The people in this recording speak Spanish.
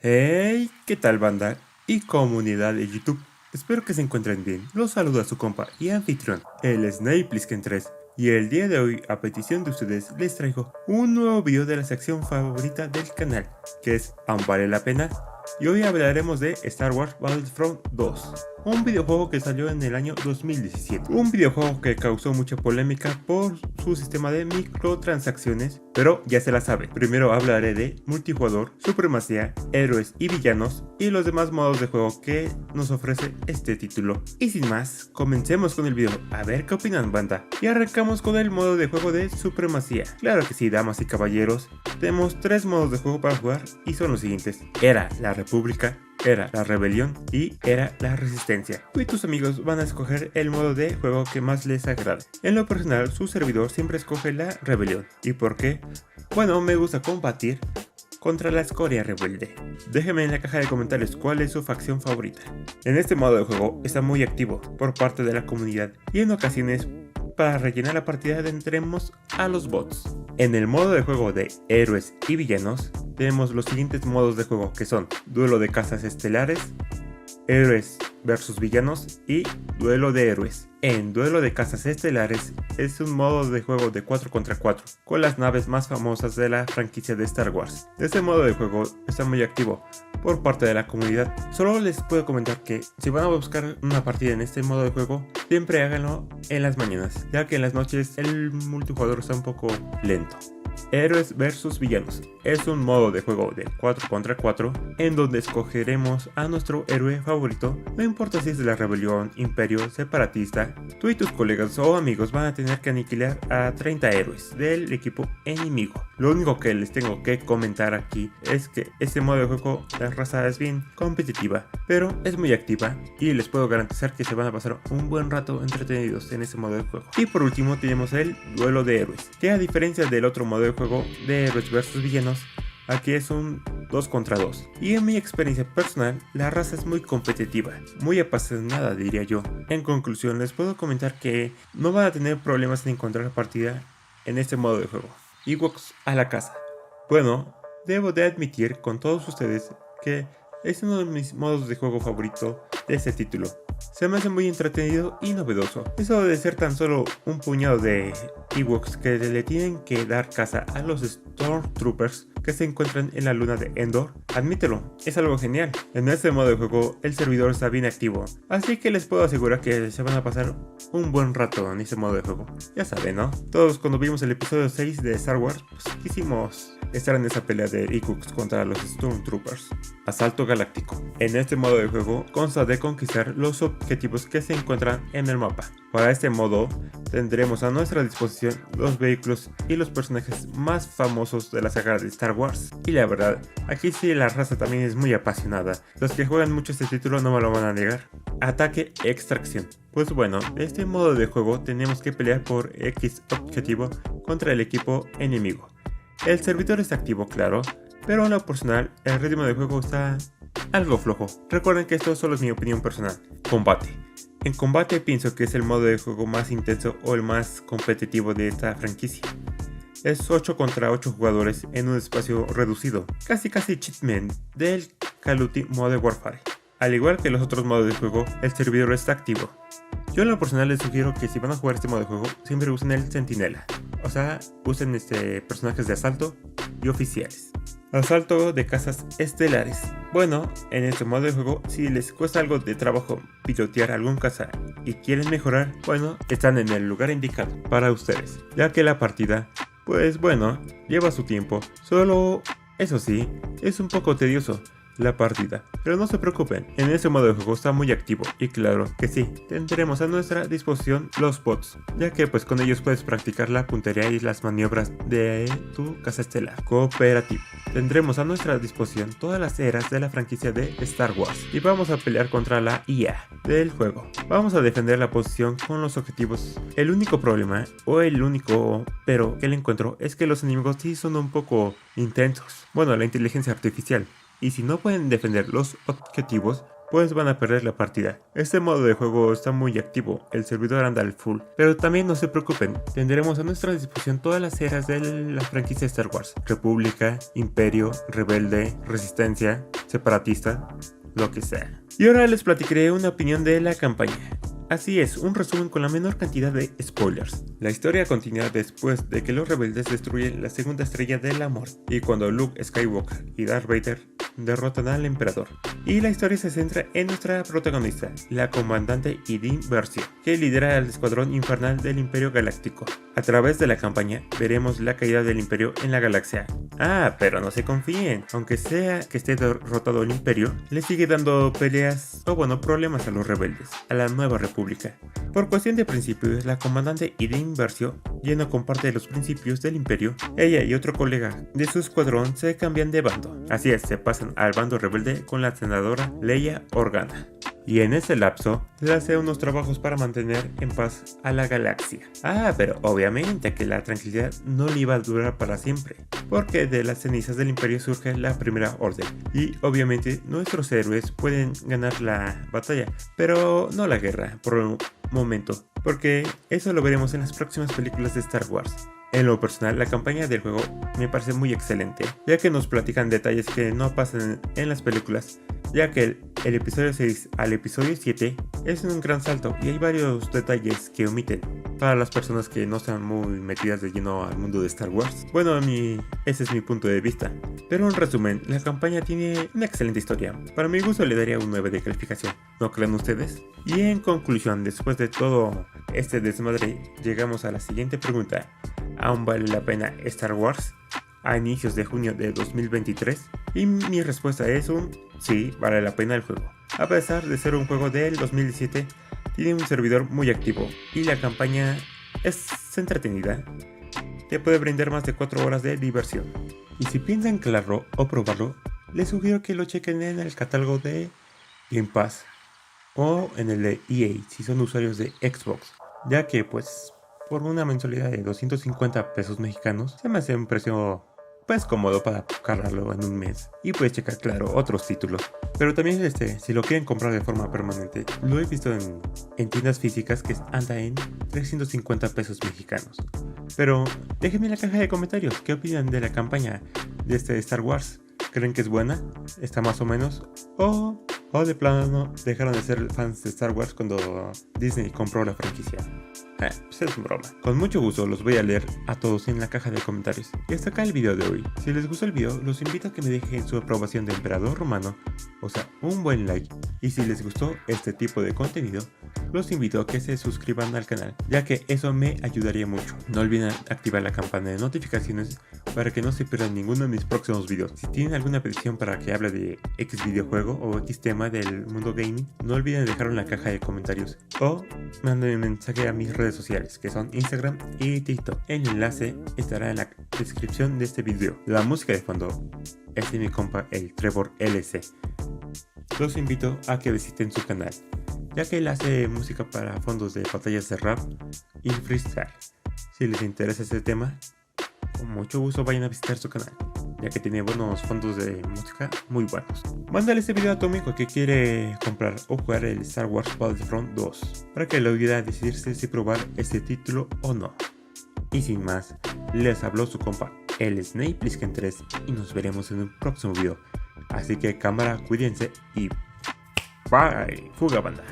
Hey, ¿qué tal banda y comunidad de YouTube? Espero que se encuentren bien. Los saluda su compa y anfitrión, el Snape Plissken 3. Y el día de hoy, a petición de ustedes, les traigo un nuevo video de la sección favorita del canal, que es ¿Aún vale la pena? Y hoy hablaremos de Star Wars Battlefront 2, un videojuego que salió en el año 2017. Un videojuego que causó mucha polémica por su sistema de microtransacciones, pero ya se la sabe. Primero hablaré de multijugador, supremacía, héroes y villanos y los demás modos de juego que nos ofrece este título. Y sin más, comencemos con el video, a ver qué opinan banda. Y arrancamos con el modo de juego de supremacía. Claro que sí, damas y caballeros, tenemos tres modos de juego para jugar y son los siguientes: Era la República, Era la Rebelión y Era la Resistencia. Tú y tus amigos van a escoger el modo de juego que más les agrade. En lo personal, su servidor siempre escoge la Rebelión. ¿Y por qué? Bueno, me gusta combatir contra la escoria rebelde. Déjenme en la caja de comentarios cuál es su facción favorita. En este modo de juego está muy activo por parte de la comunidad y en ocasiones para rellenar la partida tendremos a los bots. En el modo de juego de héroes y villanos tenemos los siguientes modos de juego, que son duelo de casas estelares, héroes versus villanos y duelo de héroes. En duelo de casas estelares es un modo de juego de 4 contra 4 con las naves más famosas de la franquicia de Star Wars. Este modo de juego está muy activo por parte de la comunidad. Solo les puedo comentar que si van a buscar una partida en este modo de juego, siempre háganlo en las mañanas, ya que en las noches el multijugador está un poco lento. Héroes vs Villanos es un modo de juego de 4 contra 4 en donde escogeremos a nuestro héroe favorito. No importa si es de la rebelión, imperio, separatista, tú y tus colegas o amigos van a tener que aniquilar a 30 héroes del equipo enemigo. Lo único que les tengo que comentar aquí es que este modo de juego, la raza es bien competitiva, pero es muy activa y les puedo garantizar que se van a pasar un buen rato entretenidos en este modo de juego. Y por último tenemos el duelo de héroes, que a diferencia del otro modo de juego de héroes vs villanos, aquí es un 2 contra 2. Y en mi experiencia personal, la raza es muy competitiva, muy apasionada diría yo. En conclusión, les puedo comentar que no van a tener problemas en encontrar la partida en este modo de juego. Ewoks a la casa. Bueno, debo de admitir con todos ustedes que es uno de mis modos de juego favorito de este título. Se me hace muy entretenido y novedoso. Eso de ser tan solo un puñado de Ewoks que le tienen que dar caza a los Stormtroopers que se encuentran en la luna de Endor, admítelo, es algo genial. En este modo de juego el servidor está bien activo, así que les puedo asegurar que se van a pasar un buen rato en este modo de juego. Ya saben, ¿no? Todos cuando vimos el episodio 6 de Star Wars, pues quisimos estar en esa pelea de Ewoks contra los Stormtroopers. Asalto Galáctico. En este modo de juego consta de conquistar los objetivos que se encuentran en el mapa. Para este modo tendremos a nuestra disposición los vehículos y los personajes más famosos de la saga de Star Wars. Y la verdad, aquí sí la raza también es muy apasionada. Los que juegan mucho este título no me lo van a negar. Ataque Extracción. Pues bueno, en este modo de juego tenemos que pelear por X objetivo contra el equipo enemigo. El servidor está activo, claro, pero en lo personal el ritmo de juego está algo flojo. Recuerden que esto solo es mi opinión personal. Combate. En combate pienso que es el modo de juego más intenso o el más competitivo de esta franquicia. Es 8 contra 8 jugadores en un espacio reducido, casi cheatman del Call of Duty Modern Warfare. Al igual que los otros modos de juego, el servidor está activo. Yo en lo personal les sugiero que si van a jugar este modo de juego, siempre usen el Centinela. O sea, usen personajes de asalto y oficiales. Asalto de casas estelares. Bueno, en este modo de juego, si les cuesta algo de trabajo pilotear algún caza y quieren mejorar, bueno, están en el lugar indicado para ustedes, ya que la partida, pues bueno, lleva su tiempo. Solo, eso sí, es un poco tedioso la partida, pero no se preocupen, en este modo de juego está muy activo y claro que sí, tendremos a nuestra disposición los bots, ya que pues con ellos puedes practicar la puntería y las maniobras de tu casa estelar. Cooperativo. Tendremos a nuestra disposición todas las eras de la franquicia de Star Wars y vamos a pelear contra la IA del juego. Vamos a defender la posición con los objetivos. El único problema, o el único pero que le encuentro, es que los enemigos sí son un poco intensos. Bueno, la inteligencia artificial. Y si no pueden defender los objetivos, pues van a perder la partida. Este modo de juego está muy activo, el servidor anda al full, pero también no se preocupen, tendremos a nuestra disposición todas las eras de la franquicia Star Wars: República, Imperio, Rebelde, Resistencia, Separatista, lo que sea. Y ahora les platicaré una opinión de la campaña. Así es, un resumen con la menor cantidad de spoilers. La historia continúa después de que los rebeldes destruyen la segunda estrella del amor, y cuando Luke Skywalker y Darth Vader derrotan al emperador. Y la historia se centra en nuestra protagonista, la comandante Idin Versio, que lidera el escuadrón infernal del Imperio Galáctico. A través de la campaña veremos la caída del Imperio en la galaxia. Pero no se confíen, aunque sea que esté derrotado el Imperio, le sigue dando peleas problemas a los rebeldes, a la nueva república. Por cuestión de principios, la comandante Idin Versio ya no comparte los principios del Imperio. Ella y otro colega de su escuadrón se cambian de bando. Así es, se pasan al bando rebelde con la senadora Leia Organa. Y en ese lapso, le hace unos trabajos para mantener en paz a la galaxia. Pero obviamente que la tranquilidad no le iba a durar para siempre, porque de las cenizas del Imperio surge la Primera Orden. Y obviamente nuestros héroes pueden ganar la batalla, pero no la guerra por el momento, porque eso lo veremos en las próximas películas de Star Wars. En lo personal, la campaña del juego me parece muy excelente, ya que nos platican detalles que no pasan en las películas, ya que el episodio 6 al episodio 7 es un gran salto y hay varios detalles que omiten para las personas que no están muy metidas de lleno al mundo de Star Wars. Bueno, ese es mi punto de vista. Pero en resumen, la campaña tiene una excelente historia. Para mi gusto le daría un 9 de calificación, ¿no creen ustedes? Y en conclusión, después de todo este desmadre, llegamos a la siguiente pregunta. ¿Aún vale la pena Star Wars a inicios de junio de 2023? Y mi respuesta es un sí, vale la pena el juego. A pesar de ser un juego del 2017, tiene un servidor muy activo y la campaña es entretenida. Te puede brindar más de 4 horas de diversión. Y si piensan claro o probarlo, les sugiero que lo chequen en el catálogo de Game Pass o en el de EA si son usuarios de Xbox, ya que por una mensualidad de 250 pesos mexicanos se me hace un precio cómodo para cargarlo en un mes y puedes checar claro otros títulos. Pero también si lo quieren comprar de forma permanente, lo he visto en tiendas físicas que anda en 350 pesos mexicanos. Pero déjenme en la caja de comentarios qué opinan de la campaña de Star Wars. ¿Creen que es buena? ¿Está más o menos? ¿O de plano dejaron de ser fans de Star Wars cuando Disney compró la franquicia? Es broma. Con mucho gusto los voy a leer a todos en la caja de comentarios. Y hasta acá el video de hoy. Si les gustó el video, los invito a que me dejen su aprobación de Emperador Romano, o sea, un buen like. Y si les gustó este tipo de contenido, los invito a que se suscriban al canal, ya que eso me ayudaría mucho. No olviden activar la campana de notificaciones para que no se pierdan ninguno de mis próximos videos. Si tienen alguna petición para que hable de X videojuego o X tema del mundo gaming, no olviden dejarlo en la caja de comentarios o mándenme un mensaje a mis redes sociales, que son Instagram y TikTok. El enlace estará en la descripción de este video. La música de fondo es de mi compa el Trevor LC. Los invito a que visiten su canal, ya que él hace música para fondos de batallas de rap y freestyle. Si les interesa este tema, con mucho gusto vayan a visitar su canal, ya que tiene buenos fondos de música muy buenos. Mándale este video a tu amigo que quiere comprar o jugar el Star Wars Battlefront 2, para que le ayude a decidirse si probar este título o no. Y sin más, les habló su compa el SnapePlisken 3 y nos veremos en un próximo video. Así que cámara, cuídense y bye, fuga banda.